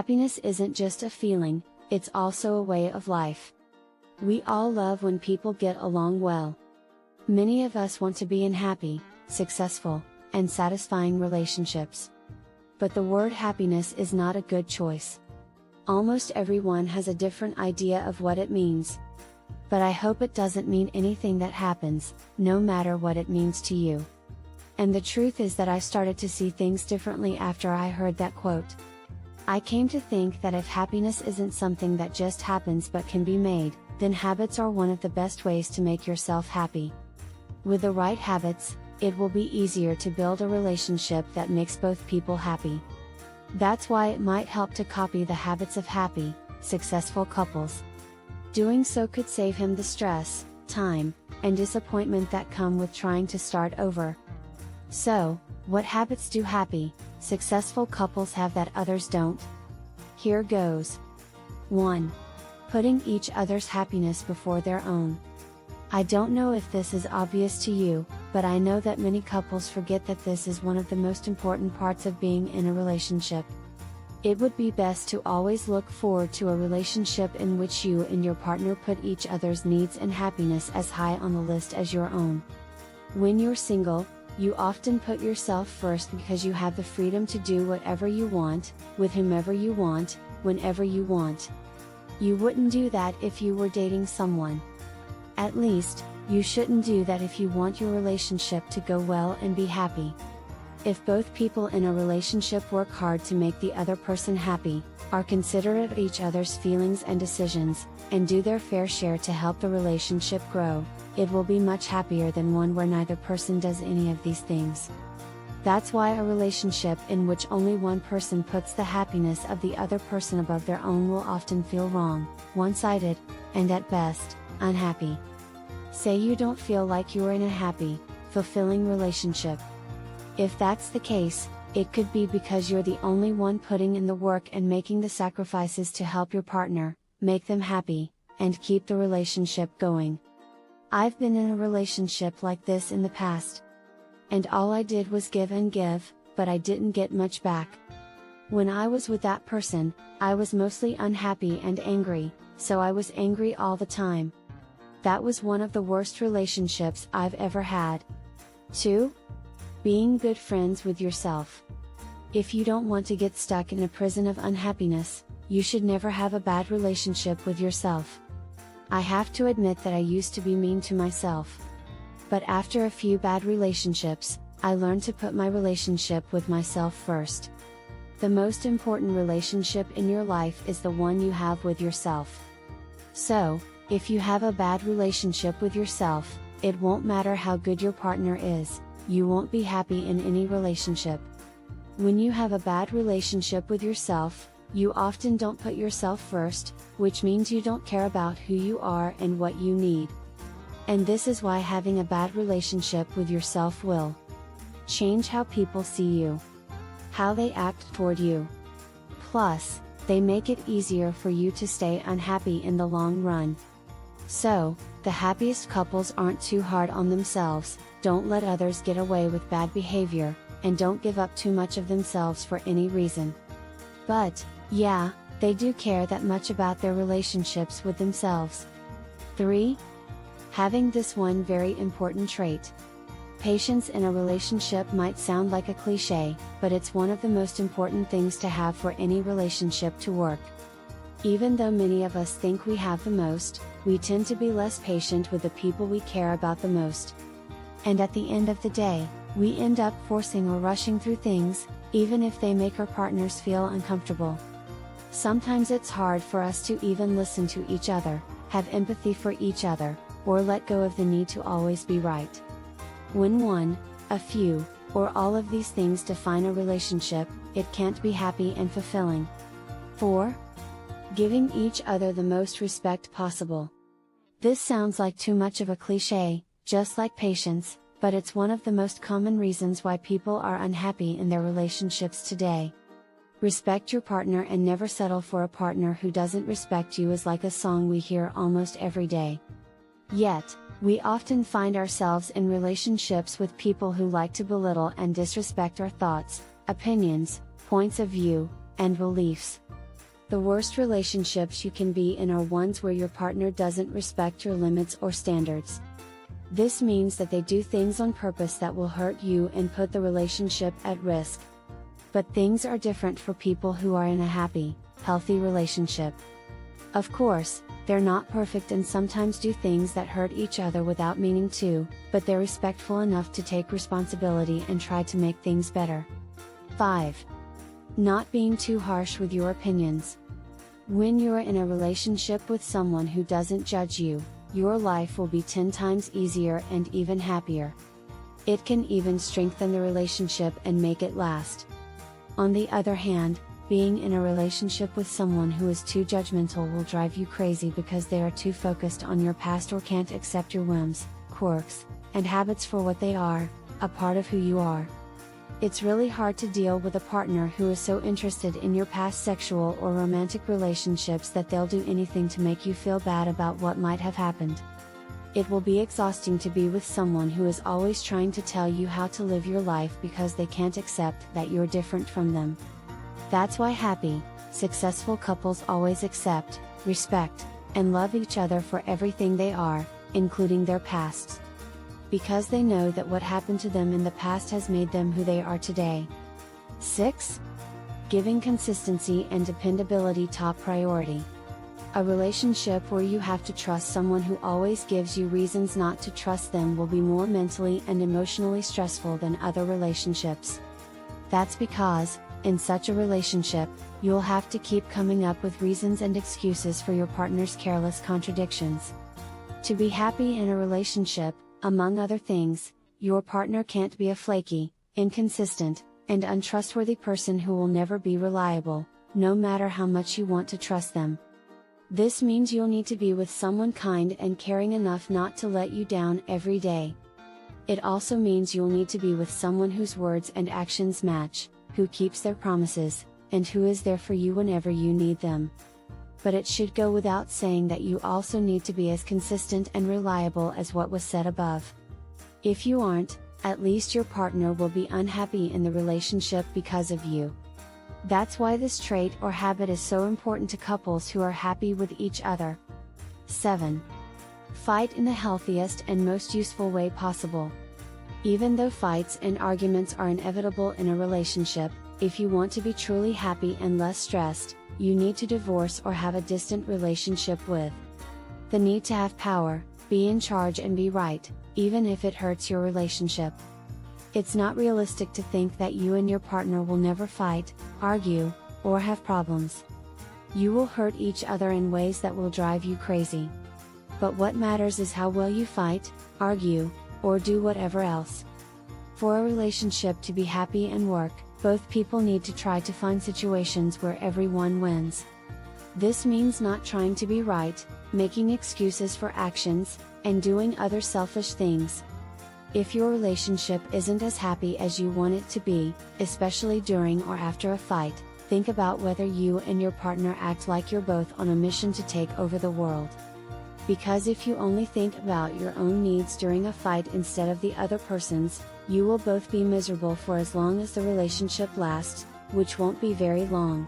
Happiness isn't just a feeling, it's also a way of life. We all love when people get along well. Many of us want to be in happy, successful, and satisfying relationships. But the word happiness is not a good choice. Almost everyone has a different idea of what it means. But I hope it doesn't mean anything that happens, no matter what it means to you. And the truth is that I started to see things differently after I heard that quote. I came to think that if happiness isn't something that just happens but can be made, then habits are one of the best ways to make yourself happy. With the right habits, it will be easier to build a relationship that makes both people happy. That's why it might help to copy the habits of happy, successful couples. Doing so could save him the stress, time, and disappointment that come with trying to start over. So, what habits do happy, successful couples have that others don't? Here goes. 1. Putting each other's happiness before their own. I don't know if this is obvious to you, but I know that many couples forget that this is one of the most important parts of being in a relationship. It would be best to always look forward to a relationship in which you and your partner put each other's needs and happiness as high on the list as your own. When you're single, you often put yourself first because you have the freedom to do whatever you want, with whomever you want, whenever you want. You wouldn't do that if you were dating someone. At least, you shouldn't do that if you want your relationship to go well and be happy. If both people in a relationship work hard to make the other person happy, are considerate of each other's feelings and decisions, and do their fair share to help the relationship grow, it will be much happier than one where neither person does any of these things. That's why a relationship in which only one person puts the happiness of the other person above their own will often feel wrong, one-sided, and at best, unhappy. Say you don't feel like you're in a happy, fulfilling relationship. If that's the case, it could be because you're the only one putting in the work and making the sacrifices to help your partner, make them happy, and keep the relationship going. I've been in a relationship like this in the past. And all I did was give and give, but I didn't get much back. When I was with that person, I was mostly unhappy and angry, so I was angry all the time. That was one of the worst relationships I've ever had. 2. Being good friends with yourself. If you don't want to get stuck in a prison of unhappiness, you should never have a bad relationship with yourself. I have to admit that I used to be mean to myself. But after a few bad relationships, I learned to put my relationship with myself first. The most important relationship in your life is the one you have with yourself. So, if you have a bad relationship with yourself, it won't matter how good your partner is, you won't be happy in any relationship. When you have a bad relationship with yourself, you often don't put yourself first, which means you don't care about who you are and what you need. And this is why having a bad relationship with yourself will change how people see you, how they act toward you. Plus, they make it easier for you to stay unhappy in the long run. So, the happiest couples aren't too hard on themselves, don't let others get away with bad behavior, and don't give up too much of themselves for any reason. But, yeah, they do care that much about their relationships with themselves. 3. Having this one very important trait. Patience in a relationship might sound like a cliche, but it's one of the most important things to have for any relationship to work. Even though many of us think we have the most, we tend to be less patient with the people we care about the most. And at the end of the day, we end up forcing or rushing through things, even if they make our partners feel uncomfortable. Sometimes it's hard for us to even listen to each other, have empathy for each other, or let go of the need to always be right. When one, a few, or all of these things define a relationship, it can't be happy and fulfilling. 4. Giving each other the most respect possible. This sounds like too much of a cliche, just like patience, but it's one of the most common reasons why people are unhappy in their relationships today. Respect your partner and never settle for a partner who doesn't respect you is like a song we hear almost every day. Yet, we often find ourselves in relationships with people who like to belittle and disrespect our thoughts, opinions, points of view, and beliefs. The worst relationships you can be in are ones where your partner doesn't respect your limits or standards. This means that they do things on purpose that will hurt you and put the relationship at risk. But things are different for people who are in a happy, healthy relationship. Of course, they're not perfect and sometimes do things that hurt each other without meaning to, but they're respectful enough to take responsibility and try to make things better. 5. Not being too harsh with your opinions. When you're in a relationship with someone who doesn't judge you, your life will be 10 times easier and even happier. It can even strengthen the relationship and make it last. On the other hand, being in a relationship with someone who is too judgmental will drive you crazy because they are too focused on your past or can't accept your whims, quirks, and habits for what they are, a part of who you are. It's really hard to deal with a partner who is so interested in your past sexual or romantic relationships that they'll do anything to make you feel bad about what might have happened. It will be exhausting to be with someone who is always trying to tell you how to live your life because they can't accept that you're different from them. That's why happy, successful couples always accept, respect, and love each other for everything they are, including their pasts. Because they know that what happened to them in the past has made them who they are today. 6. Giving consistency and dependability top priority. A relationship where you have to trust someone who always gives you reasons not to trust them will be more mentally and emotionally stressful than other relationships. That's because, in such a relationship, you'll have to keep coming up with reasons and excuses for your partner's careless contradictions. To be happy in a relationship, among other things, your partner can't be a flaky, inconsistent, and untrustworthy person who will never be reliable, no matter how much you want to trust them. This means you'll need to be with someone kind and caring enough not to let you down every day. It also means you'll need to be with someone whose words and actions match, who keeps their promises, and who is there for you whenever you need them. But it should go without saying that you also need to be as consistent and reliable as what was said above. If you aren't, at least your partner will be unhappy in the relationship because of you. That's why this trait or habit is so important to couples who are happy with each other. 7. Fight in the healthiest and most useful way possible. Even though fights and arguments are inevitable in a relationship, if you want to be truly happy and less stressed, you need to divorce or have a distant relationship with. The need to have power, be in charge and be right, even if it hurts your relationship. It's not realistic to think that you and your partner will never fight, argue, or have problems. You will hurt each other in ways that will drive you crazy. But what matters is how well you fight, argue, or do whatever else. For a relationship to be happy and work, both people need to try to find situations where everyone wins. This means not trying to be right, making excuses for actions, and doing other selfish things. If your relationship isn't as happy as you want it to be, especially during or after a fight, think about whether you and your partner act like you're both on a mission to take over the world. Because if you only think about your own needs during a fight instead of the other person's, you will both be miserable for as long as the relationship lasts, which won't be very long.